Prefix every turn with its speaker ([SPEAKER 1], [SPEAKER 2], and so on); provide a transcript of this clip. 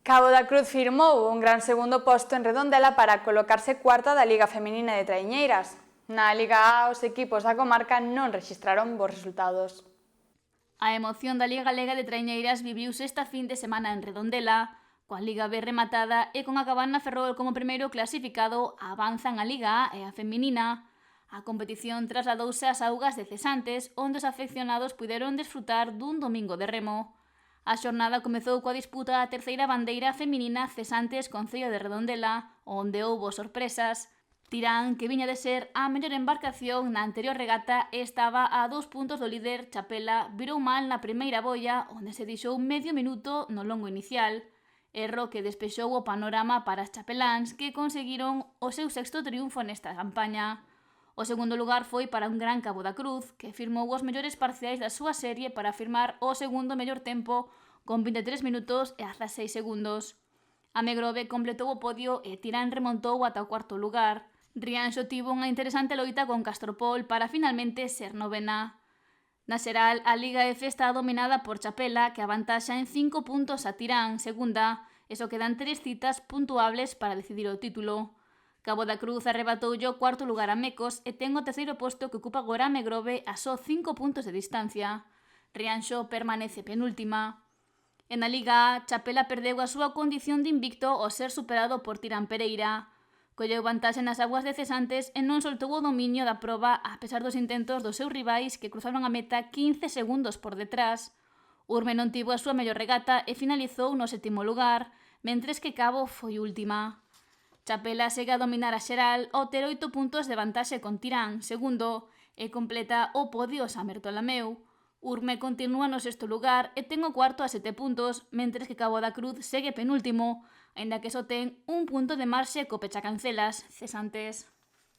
[SPEAKER 1] Cabo da Cruz firmou un gran segundo posto en Redondela para colocarse cuarta da Liga Feminina de Traiñeiras. Na Liga A, os equipos da comarca non rexistraron bons resultados.
[SPEAKER 2] A emoción da Liga Galega de Traiñeiras viviuse esta fin de semana en Redondela. Coa Liga B rematada e con a Cabana Ferrol como primeiro clasificado, avanzan a Liga A e a Feminina. A competición trasladouse ás augas de Cesantes, onde os afeccionados puderon desfrutar dun domingo de remo. A xornada comezou coa disputa da terceira bandeira feminina Cesantes Concello de Redondela, onde houbo sorpresas. Tirán, que viña de ser a mellor embarcación na anterior regata e estaba a 2 puntos do líder Chapela, virou mal na primeira boia, onde se deixou medio minuto no longo inicial. Erro que despexou o panorama para as chapeláns, que conseguiron o seu sexto triunfo nesta campaña. O segundo lugar foi para un gran Cabo da Cruz, que firmou os mellores parciais da súa serie para firmar o segundo mellor tempo con 23 minutos e 16 segundos. A Megrove completou o podio e Tirán remontou ata o cuarto lugar. Rianxo tivo unha interesante loita con Castropol para finalmente ser novena. Na xeral, a Liga F está dominada por Chapela, que avantaxa en 5 puntos a Tirán, segunda, e só quedan 3 citas puntuables para decidir o título. Cabo da Cruz arrebatoulle o cuarto lugar a Mecos e ten o terceiro posto que ocupa agora a Megrove a só 5 puntos de distancia. Rianxo permanece penúltima. En a Liga A, Chapela perdeu a súa condición de invicto ao ser superado por Tirán Pereira. Colleu vantaxe nas aguas de Cesantes e non soltou o dominio da proba a pesar dos intentos dos seus rivais que cruzaron a meta 15 segundos por detrás. Urme non tivo a súa mellor regata e finalizou no sétimo lugar, mentres que Cabo foi última. Chapela segue a dominar a xeral ao ter 8 puntos de vantaxe con Tirán, segundo, e completa o podio San Bertolameu. Urme continúa no sexto lugar e ten o cuarto a 7 puntos, mentres que Cabo da Cruz segue penúltimo, aínda que só ten un punto de marxe co pechacancelas, Cesantes.